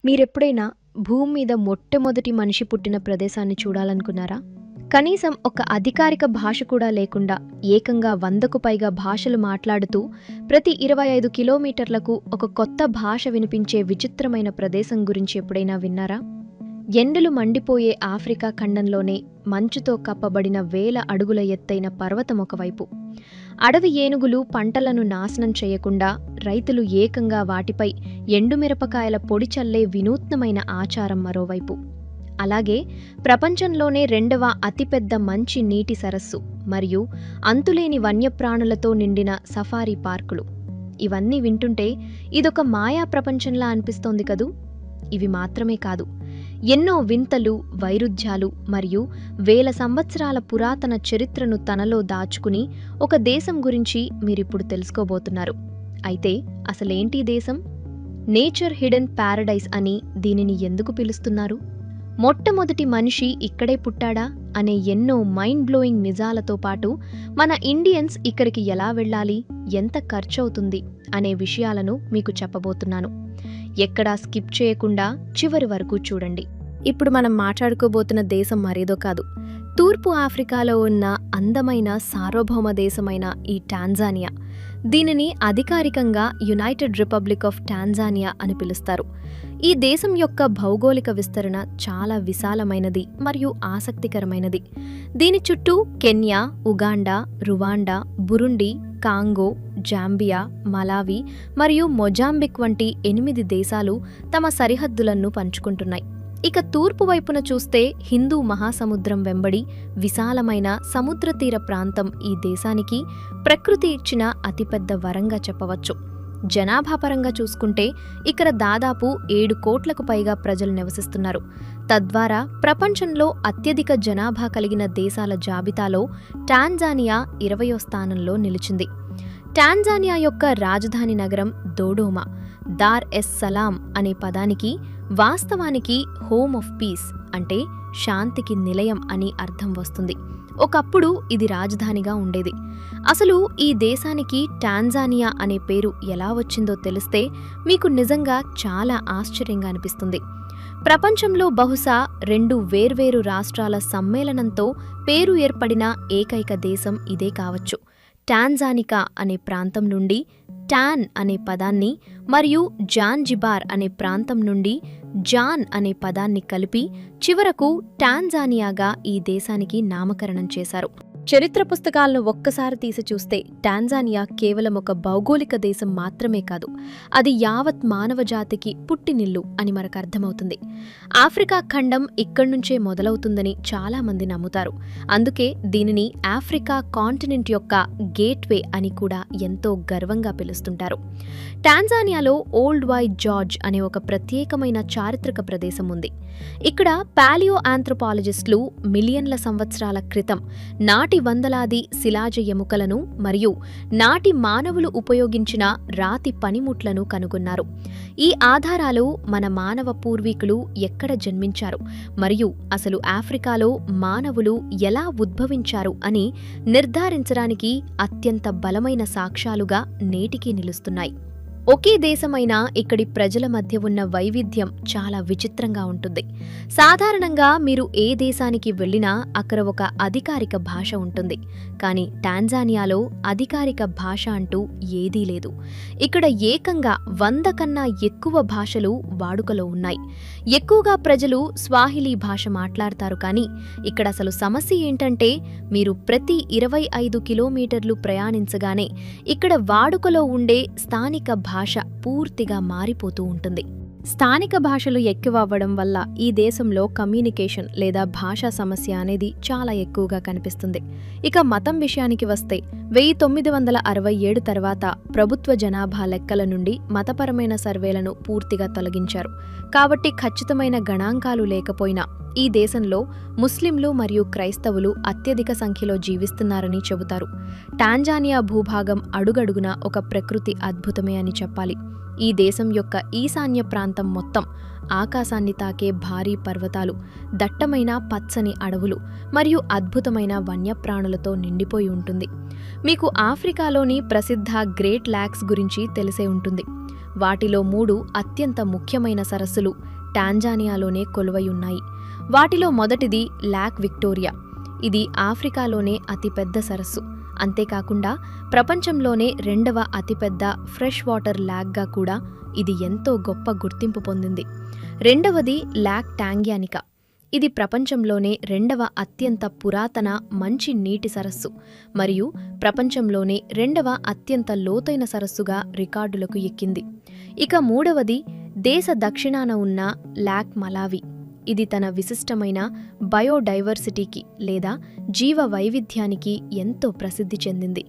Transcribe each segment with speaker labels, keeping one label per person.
Speaker 1: మీరెప్పుడైనా భూమి మీద మొట్టమొదటి మనిషి పుట్టిన ప్రదేశాన్ని చూడాలనుకున్నారా? కనీసం ఒక అధికారిక భాష కూడా లేకుండా ఏకంగా 100కు పైగా భాషలు మాట్లాడుతూ ప్రతి 25 కిలోమీటర్లకు ఒక కొత్త భాష వినిపించే విచిత్రమైన ప్రదేశం గురించి ఎప్పుడైనా విన్నారా? ఎండలు మండిపోయే ఆఫ్రికా ఖండంలోనే మంచుతో కప్పబడిన వేల అడుగుల ఎత్తైన పర్వతం ఒకవైపు, అడవి ఏనుగులు పంటలను నాశనం చేయకుండా రైతులు ఏకంగా వాటిపై ఎండుమిరపకాయల పొడి చల్లే వినూత్నమైన ఆచారం మరోవైపు, అలాగే ప్రపంచంలోనే 2వ అతిపెద్ద మంచి నీటి సరస్సు మరియు అంతులేని వన్యప్రాణులతో నిండిన సఫారీ పార్కులు. ఇవన్నీ వింటుంటే ఇదొక మాయా ప్రపంచంలా అనిపిస్తోంది కదూ? ఇవి మాత్రమే కాదు, ఎన్నో వింతలు, వైరుధ్యాలు మరియు వేల సంవత్సరాల పురాతన చరిత్రను తనలో దాచుకుని ఒక దేశం గురించి మీరిప్పుడు తెలుసుకోబోతున్నారు. అయితే అసలేంటి దేశం? నేచర్ హిడెన్ ప్యారడైజ్ అని దీనిని ఎందుకు పిలుస్తున్నారు? మొట్టమొదటి మనిషి ఇక్కడే పుట్టాడా అనే ఎన్నో మైండ్ బ్లోయింగ్ నిజాలతో పాటు మన ఇండియన్స్ ఇక్కడికి ఎలా వెళ్ళాలి, ఎంత ఖర్చవుతుంది అనే విషయాలను మీకు చెప్పబోతున్నాను. ఎక్కడా స్కిప్ చేయకుండా చివరి వరకు చూడండి. ఇప్పుడు మనం మాట్లాడుకోబోతున్న దేశం మరేదో కాదు, తూర్పు ఆఫ్రికాలో ఉన్న అందమైన సార్వభౌమ దేశమైన ఈ టాంజానియా. దీనిని అధికారికంగా యునైటెడ్ రిపబ్లిక్ ఆఫ్ టాంజానియా అని పిలుస్తారు. ఈ దేశం యొక్క భౌగోళిక విస్తరణ చాలా విశాలమైనది మరియు ఆసక్తికరమైనది. దీని చుట్టూ Kenya, Uganda, Rwanda, Burundi, Congo, Zambia, Malawi మరియు మొజాంబిక్ వంటి 8 దేశాలు తమ సరిహద్దులను పంచుకుంటున్నాయి. ఇక తూర్పు వైపున చూస్తే హిందూ మహాసముద్రం వెంబడి విశాలమైన సముద్ర తీర ప్రాంతం ఈ దేశానికి ప్రకృతి ఇచ్చిన అతిపెద్ద వరంగా చెప్పవచ్చు. జనాభాపరంగా చూసుకుంటే ఇక్కడ దాదాపు 7 కోట్లకు పైగా ప్రజలు నివసిస్తున్నారు. తద్వారా ప్రపంచంలో అత్యధిక జనాభా కలిగిన దేశాల జాబితాలో టాంజానియా 20వ స్థానంలో నిలిచింది. టాంజానియా యొక్క రాజధాని నగరం దోడోమా. దార్ ఎస్ సలాం అనే పదానికి వాస్తవానికి హోమ్ ఆఫ్ పీస్ అంటే శాంతికి నిలయం అని అర్థం వస్తుంది. ఒకప్పుడు ఇది రాజధానిగా ఉండేది. అసలు ఈ దేశానికి టాంజానియా అనే పేరు ఎలా వచ్చిందో తెలిస్తే మీకు నిజంగా చాలా ఆశ్చర్యంగా అనిపిస్తుంది. ప్రపంచంలో బహుశా 2 వేర్వేరు రాష్ట్రాల సమ్మేళనంతో పేరు ఏర్పడిన ఏకైక దేశం ఇదే కావచ్చు. టాంజానికా అనే ప్రాంతం నుండి టాన్ అనే పదాన్ని మరియు జాంజిబార్ అనే ప్రాంతం నుండి జాన్ అనే పదాన్ని కలిపి చివరకు టాంజానియాగా ఈ దేశానికి నామకరణం చేశారు. చరిత్ర పుస్తకాలను ఒక్కసారి తీసి చూస్తే టాంజానియా కేవలం ఒక భౌగోళిక దేశం మాత్రమే కాదు, అది యావత్ మానవ జాతికి పుట్టినిల్లు అని మనకు అర్థమవుతుంది. ఆఫ్రికా ఖండం ఇక్కడ్నుంచే మొదలవుతుందని చాలామంది నమ్ముతారు. అందుకే దీనిని ఆఫ్రికా కాంటినెంట్ యొక్క గేట్వే అని కూడా ఎంతో గర్వంగా పిలుస్తుంటారు. టాంజానియాలో ఓల్డ్ వైట్ జార్జ్ అనే ఒక ప్రత్యేకమైన చారిత్రక ప్రదేశం ఉంది. ఇక్కడ పాలియో ఆంథ్రోపాలజిస్టులు మిలియన్ల సంవత్సరాల క్రితం నాటి వందలాది శిలాజ ఎముకలను మరియు నాటి మానవులు ఉపయోగించిన రాతి పనిముట్లను కనుగొన్నారు. ఈ ఆధారాలు మన మానవ పూర్వీకులు ఎక్కడ జన్మించారు మరియు అసలు ఆఫ్రికాలో మానవులు ఎలా ఉద్భవించారు అని నిర్ధారించడానికి అత్యంత బలమైన సాక్ష్యాలుగా నేటికీ నిలుస్తున్నాయి. ఒకే దేశమైనా ఇక్కడి ప్రజల మధ్య ఉన్న వైవిధ్యం చాలా విచిత్రంగా ఉంటుంది. సాధారణంగా మీరు ఏ దేశానికి వెళ్ళినా అక్కడ ఒక అధికారిక భాష ఉంటుంది. కానీ టాంజానియాలో అధికారిక భాష అంటూ ఏదీ లేదు. ఇక్కడ ఏకంగా 100 కన్నా ఎక్కువ భాషలు వాడుకలో ఉన్నాయి. ఎక్కువగా ప్రజలు స్వాహిలీ భాష మాట్లాడతారు. కానీ ఇక్కడ అసలు సమస్య ఏంటంటే మీరు ప్రతి 25 కిలోమీటర్లు ప్రయాణించగానే ఇక్కడ వాడుకలో ఉండే స్థానిక భాష పూర్తిగా మారిపోతూ ఉంటుంది. స్థానిక భాషలు ఎక్కువ అవ్వడం వల్ల ఈ దేశంలో కమ్యూనికేషన్ లేదా భాషా సమస్య అనేది చాలా ఎక్కువగా కనిపిస్తుంది. ఇక మతం విషయానికి వస్తే 1967 తర్వాత ప్రభుత్వ జనాభా లెక్కల నుండి మతపరమైన సర్వేలను పూర్తిగా తొలగించారు. కాబట్టి ఖచ్చితమైన గణాంకాలు లేకపోయినా ఈ దేశంలో ముస్లింలు మరియు క్రైస్తవులు అత్యధిక సంఖ్యలో జీవిస్తున్నారని చెబుతారు. టాంజానియా భూభాగం అడుగడుగునా ఒక ప్రకృతి అద్భుతమే అని చెప్పాలి. ఈ దేశం యొక్క ఈశాన్య ప్రాంతం మొత్తం ఆకాశాన్ని తాకే భారీ పర్వతాలు, దట్టమైన పచ్చని అడవులు మరియు అద్భుతమైన వన్యప్రాణులతో నిండిపోయి ఉంటుంది. మీకు ఆఫ్రికాలోని ప్రసిద్ధ గ్రేట్ లాక్స్ గురించి తెలిసే ఉంటుంది. వాటిలో 3 అత్యంత ముఖ్యమైన సరస్సులు టాంజానియాలోనే కొలువై ఉన్నాయి. వాటిలో మొదటిది లాక్ విక్టోరియా. ఇది ఆఫ్రికాలోనే అతిపెద్ద సరస్సు. అంతేకాకుండా ప్రపంచంలోనే 2వ అతిపెద్ద ఫ్రెష్ వాటర్ లాక్గా కూడా ఇది ఎంతో గొప్ప గుర్తింపు పొందింది. రెండవది లాక్ టాంగ్యానికా. ఇది ప్రపంచంలోనే 2వ అత్యంత పురాతన మంచి నీటి సరస్సు మరియు ప్రపంచంలోనే 2వ అత్యంత లోతైన సరస్సుగా రికార్డులకు ఎక్కింది. ఇక మూడవది దేశ దక్షిణాన ఉన్న లాక్ మలావి. ఇది తన విశిష్టమైన బయోడైవర్సిటీకి లేదా జీవ వైవిధ్యానికి ఎంతో ప్రసిద్ధి చెందింది.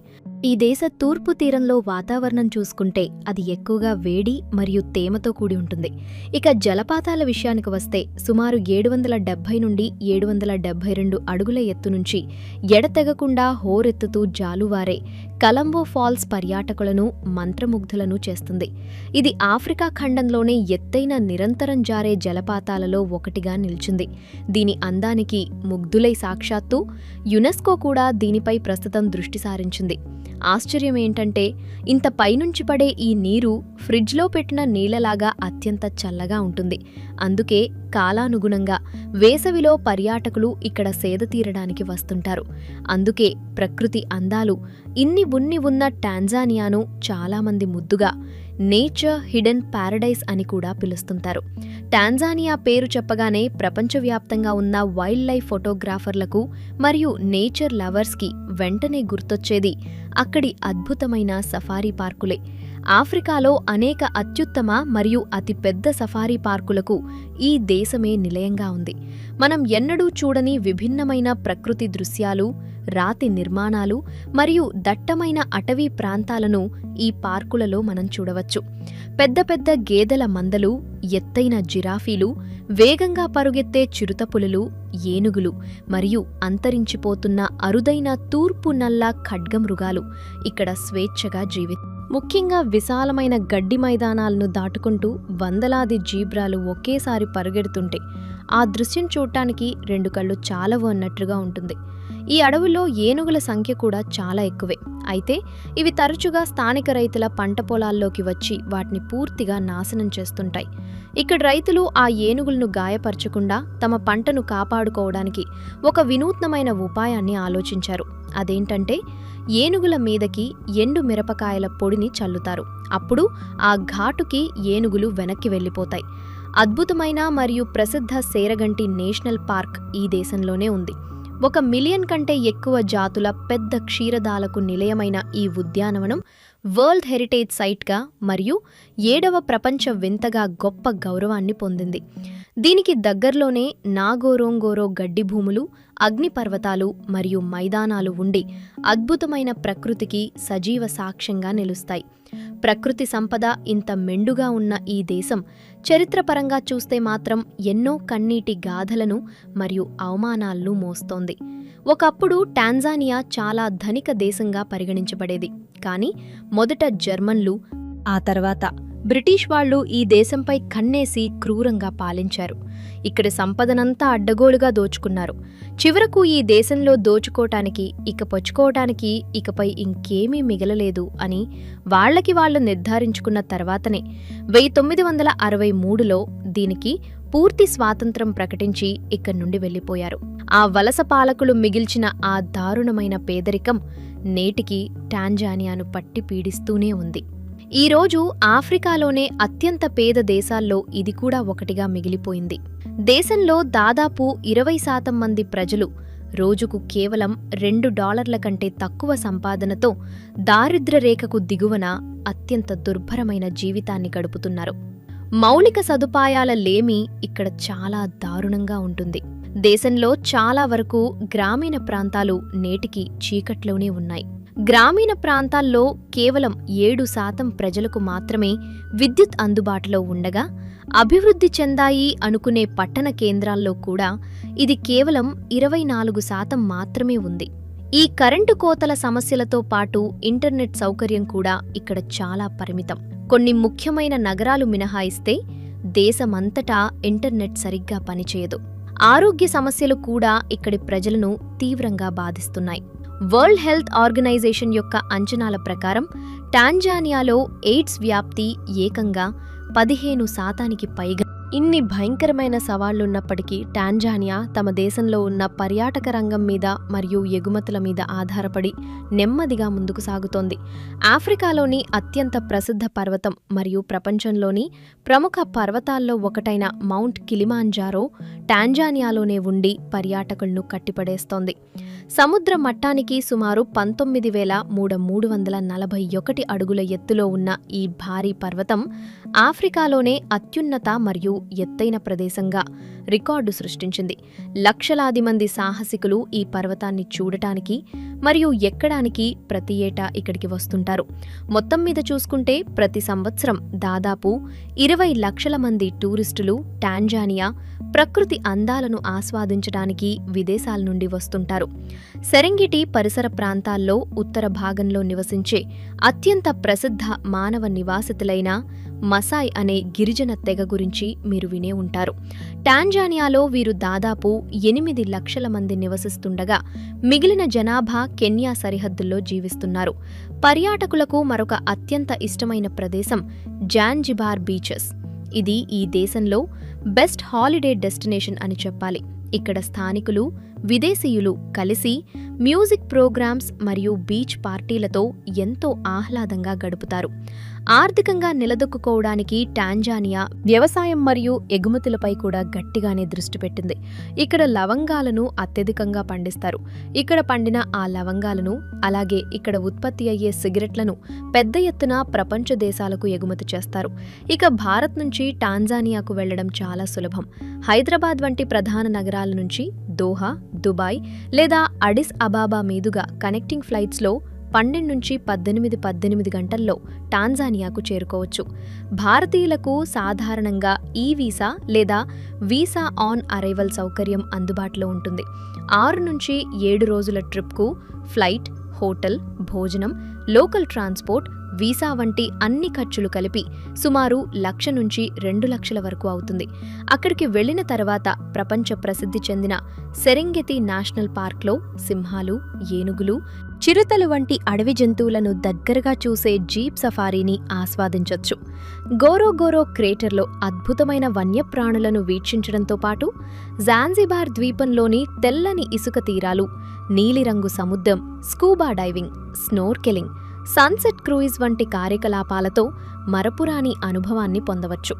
Speaker 1: ఈ దేశ తూర్పు తీరంలో వాతావరణం చూసుకుంటే అది ఎక్కువగా వేడి మరియు తేమతో కూడి ఉంటుంది. ఇక జలపాతాల విషయానికి వస్తే సుమారు 770 నుండి 772 అడుగుల ఎత్తు నుంచి ఎడతెగకుండా హోరెత్తుతూ జాలువారే కలంబో ఫాల్స్ పర్యాటకులను మంత్రముగ్ధులను చేస్తుంది. ఇది ఆఫ్రికా ఖండంలోనే ఎత్తైన నిరంతరం జారే జలపాతాలలో ఒకటిగా నిలిచింది. దీని అందానికి ముగ్ధులై సాక్షాత్తు యునెస్కో కూడా దీనిపై ప్రస్తుతం దృష్టి సారించింది. ఆశ్చర్యమేంటంటే ఇంత పైనుంచి పడే ఈ నీరు ఫ్రిడ్జ్లో పెట్టిన నీళ్లలాగా అత్యంత చల్లగా ఉంటుంది. అందుకే కాలానుగుణంగా వేసవిలో పర్యాటకులు ఇక్కడ సేద తీరడానికి వస్తుంటారు. అందుకే ప్రకృతి అందాలు ఇన్ని ఉన్న టాంజానియాను చాలామంది ముద్దుగా నేచర్ హిడెన్ ప్యారడైజ్ అని కూడా పిలుస్తుంటారు. టాంజానియా పేరు చెప్పగానే ప్రపంచవ్యాప్తంగా ఉన్న వైల్డ్ లైఫ్ ఫోటోగ్రాఫర్లకు మరియు నేచర్ లవర్స్కి వెంటనే గుర్తొచ్చేది అక్కడి అద్భుతమైన సఫారీ పార్కులే. ఆఫ్రికాలో అనేక అత్యుత్తమ మరియు అతిపెద్ద సఫారీ పార్కులకు ఈ దేశమే నిలయంగా ఉంది. మనం ఎన్నడూ చూడని విభిన్నమైన ప్రకృతి దృశ్యాలు, రాతి నిర్మాణాలు మరియు దట్టమైన అటవీ ప్రాంతాలను ఈ పార్కులలో మనం చూడవచ్చు. పెద్ద పెద్ద గేదెల మందలు, ఎత్తైన జిరాఫీలు, వేగంగా పరుగెత్తే చిరుతపులులు, ఏనుగులు మరియు అంతరించిపోతున్న అరుదైన తూర్పు నల్ల ఖడ్గమృగాలు ఇక్కడ స్వేచ్ఛగా ముఖ్యంగా విశాలమైన గడ్డి మైదానాలను దాటుకుంటూ వందలాది జీబ్రాలు ఒకేసారి పరుగెడుతుంటే ఆ దృశ్యం చూడటానికి 2 కళ్ళు చాలవు అన్నట్లుగా ఉంటుంది. ఈ అడవుల్లో ఏనుగుల సంఖ్య కూడా చాలా ఎక్కువే. అయితే ఇవి తరచుగా స్థానిక రైతుల పంట పొలాల్లోకి వచ్చి వాటిని పూర్తిగా నాశనం చేస్తుంటాయి. ఇక్కడ రైతులు ఆ ఏనుగులను గాయపరచకుండా తమ పంటను కాపాడుకోవడానికి ఒక వినూత్నమైన ఉపాయాన్ని ఆలోచించారు. అదేంటంటే ఏనుగుల మీదకి ఎండు మిరపకాయల పొడిని చల్లుతారు. అప్పుడు ఆ ఘాటుకి ఏనుగులు వెనక్కి వెళ్ళిపోతాయి. అద్భుతమైన మరియు ప్రసిద్ధ సేరగంటి నేషనల్ పార్క్ ఈ దేశంలోనే ఉంది. 1 మిలియన్ కంటే ఎక్కువ జాతుల పెద్ద క్షీరదాలకు నిలయమైన ఈ ఉద్యానవనం వరల్డ్ హెరిటేజ్ సైట్గా మరియు 7వ ప్రపంచ వింతగా గొప్ప గౌరవాన్ని పొందింది. దీనికి దగ్గర్లోనే నాగోరోంగోరో గడ్డి భూములు, అగ్నిపర్వతాలు మరియు మైదానాలు ఉండి అద్భుతమైన ప్రకృతికి సజీవ సాక్ష్యంగా నిలుస్తాయి. ప్రకృతి సంపద ఇంత మెండుగా ఉన్న ఈ దేశం చరిత్రపరంగా చూస్తే మాత్రం ఎన్నో కన్నీటి గాథలను మరియు అవమానాలను మోస్తోంది. ఒకప్పుడు టాంజానియా చాలా ధనిక దేశంగా పరిగణించబడేది. కానీ మొదట జర్మన్లు, ఆ తర్వాత బ్రిటిష్ వాళ్లు ఈ దేశంపై కన్నేసి క్రూరంగా పాలించారు. ఇక్కడి సంపదనంతా అడ్డగోలుగా దోచుకున్నారు. చివరకు ఈ దేశంలో దోచుకోటానికి పుచ్చుకోవటానికి ఇకపై ఇంకేమీ మిగలలేదు అని వాళ్లకి వాళ్లు నిర్ధారించుకున్న తర్వాతనే 1963లో దీనికి పూర్తి స్వాతంత్రం ప్రకటించి ఇక్కడి నుండి వెళ్లిపోయారు. ఆ వలస పాలకులు మిగిల్చిన ఆ దారుణమైన పేదరికం నేటికి టాంజానియాను పట్టి పీడిస్తూనే ఉంది. ఈరోజు ఆఫ్రికాలోనే అత్యంత పేద దేశాల్లో ఇది కూడా ఒకటిగా మిగిలిపోయింది. దేశంలో దాదాపు 20% మంది ప్రజలు రోజుకు కేవలం $2 కంటే తక్కువ సంపాదనతో దారిద్ర్య రేఖకు దిగువన అత్యంత దుర్భరమైన జీవితాన్ని గడుపుతున్నారు. మౌలిక సదుపాయాల లేమి ఇక్కడ చాలా దారుణంగా ఉంటుంది. దేశంలో చాలా వరకు గ్రామీణ ప్రాంతాలు నేటికి చీకట్లోనే ఉన్నాయి. గ్రామీణ ప్రాంతాల్లో కేవలం 7% ప్రజలకు మాత్రమే విద్యుత్ అందుబాటులో ఉండగా, అభివృద్ధి చెందాయి అనుకునే పట్టణ కేంద్రాల్లో కూడా ఇది కేవలం 24% మాత్రమే ఉంది. ఈ కరెంటు కోతల సమస్యలతో పాటు ఇంటర్నెట్ సౌకర్యం కూడా ఇక్కడ చాలా పరిమితం. కొన్ని ముఖ్యమైన నగరాలు మినహాయిస్తే దేశమంతటా ఇంటర్నెట్ సరిగ్గా పనిచేయదు. ఆరోగ్య సమస్యలు కూడా ఇక్కడి ప్రజలను తీవ్రంగా బాధిస్తున్నాయి. వరల్డ్ హెల్త్ ఆర్గనైజేషన్ యొక్క అంచనాల ప్రకారం టాంజానియాలో ఎయిడ్స్ వ్యాప్తి ఏకంగా 15% పైగా. ఇన్ని భయంకరమైన సవాళ్లున్నప్పటికీ టాంజానియా తమ దేశంలో ఉన్న పర్యాటక రంగం మీద మరియు ఎగుమతుల మీద ఆధారపడి నెమ్మదిగా ముందుకు సాగుతోంది. ఆఫ్రికాలోని అత్యంత ప్రసిద్ధ పర్వతం మరియు ప్రపంచంలోని ప్రముఖ పర్వతాల్లో ఒకటైన మౌంట్ కిలిమాంజారో టాంజానియాలోనే ఉండి పర్యాటకులను కట్టిపడేస్తోంది. సముద్ర మట్టానికి సుమారు 19,341 అడుగుల ఎత్తులో ఉన్న ఈ భారీ పర్వతం ఆఫ్రికాలోనే అత్యున్నత మరియు ఎత్తైన ప్రదేశంగా రికార్డు సృష్టించింది. లక్షలాది మంది సాహసికులు ఈ పర్వతాన్ని చూడటానికి మరియు ఎక్కడానికి ప్రతి ఏటా ఇక్కడికి వస్తుంటారు. మొత్తం మీద చూసుకుంటే ప్రతి సంవత్సరం దాదాపు 20 లక్షల మంది టూరిస్టులు టాంజానియా ప్రకృతి అందాలను ఆస్వాదించడానికి విదేశాల నుండి వస్తుంటారు. సెరెంగెటి పరిసర ప్రాంతాల్లో ఉత్తర భాగంలో నివసించే అత్యంత ప్రసిద్ధ మానవ నివాసితులైన మసాయ్ అనే గిరిజన తెగ గురించి మీరు వినే ఉంటారు. టాంజానియాలో వీరు దాదాపు 8 లక్షల మంది నివసిస్తుండగా మిగిలిన జనాభా కెన్యా సరిహద్దుల్లో జీవిస్తున్నారు. పర్యాటకులకు మరొక అత్యంత ఇష్టమైన ప్రదేశం జాంజిబార్ బీచెస్. ఇది ఈ దేశంలో బెస్ట్ హాలిడే డెస్టినేషన్ అని చెప్పాలి. ఇక్కడ స్థానికులు, విదేశీయులు కలిసి మ్యూజిక్ ప్రోగ్రామ్స్ మరియు బీచ్ పార్టీలతో ఎంతో ఆహ్లాదంగా గడుపుతారు. ఆర్థికంగా నిలదొక్కుకోవడానికి టాంజానియా వ్యవసాయం మరియు ఎగుమతులపై కూడా గట్టిగానే దృష్టి పెట్టింది. ఇక్కడ లవంగాలను అత్యధికంగా పండిస్తారు. ఇక్కడ పండిన ఆ లవంగాలను, అలాగే ఇక్కడ ఉత్పత్తి అయ్యే సిగరెట్లను పెద్ద ఎత్తున ప్రపంచ దేశాలకు ఎగుమతి చేస్తారు. ఇక భారత్ నుంచి టాంజానియాకు వెళ్లడం చాలా సులభం. హైదరాబాద్ వంటి ప్రధాన నగరాల నుంచి దోహా, దుబాయ్ లేదా అడిస్ అబాబా మీదుగా కనెక్టింగ్ ఫ్లైట్స్లో 12 నుంచి 18 గంటల్లో టాంజానియాకు చేరుకోవచ్చు. భారతీయులకు సాధారణంగా ఈ వీసా లేదా వీసా ఆన్ అరైవల్ సౌకర్యం అందుబాటులో ఉంటుంది. 6 నుంచి 7 రోజుల ట్రిప్కు ఫ్లైట్, హోటల్, భోజనం, లోకల్ ట్రాన్స్పోర్ట్, వీసా వంటి అన్ని ఖర్చులు కలిపి సుమారు 1,00,000 నుంచి 2 లక్షల వరకు అవుతుంది. అక్కడికి వెళ్లిన తర్వాత ప్రపంచ ప్రసిద్ధి చెందిన సెరెంగెతి నేషనల్ పార్క్లో సింహాలు, ఏనుగులు, చిరుతలు వంటి అడవి జంతువులను దగ్గరగా చూసే జీప్ సఫారీని ఆస్వాదించొచ్చు. గోరోగోరో క్రేటర్లో అద్భుతమైన వన్యప్రాణులను వీక్షించడంతో పాటు జాంజిబార్ ద్వీపంలోని తెల్లని ఇసుక తీరాలు, నీలిరంగు సముద్రం, scuba diving, snorkelling, sunset cruise వంటి కార్యకలాపాలతో మరపురాని అనుభవాన్ని పొందవచ్చు.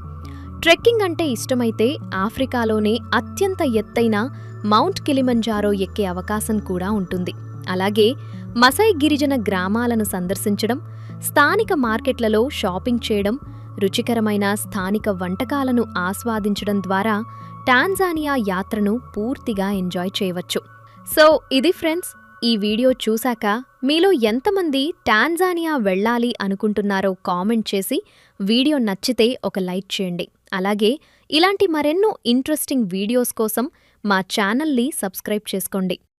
Speaker 1: ట్రెక్కింగ్ అంటే ఇష్టమైతే ఆఫ్రికాలోనే అత్యంత ఎత్తైన మౌంట్ కిలిమంజారో ఎక్కే అవకాశం కూడా ఉంటుంది. అలాగే మసై గిరిజన గ్రామాలను సందర్శించడం, స్థానిక మార్కెట్లలో షాపింగ్ చేయడం, రుచికరమైన స్థానిక వంటకాలను ఆస్వాదించడం ద్వారా టాంజానియా యాత్రను పూర్తిగా ఎంజాయ్ చేయవచ్చు. సో ఇది ఫ్రెండ్స్, ఈ వీడియో చూశాక మీలో ఎంతమంది టాంజానియా వెళ్ళాలి అనుకుంటున్నారో కామెంట్ చేసి వీడియో నచ్చితే ఒక లైక్ చేయండి. అలాగే ఇలాంటి మరెన్నో ఇంట్రెస్టింగ్ వీడియోస్ కోసం మా ఛానల్ని సబ్స్క్రైబ్ చేసుకోండి.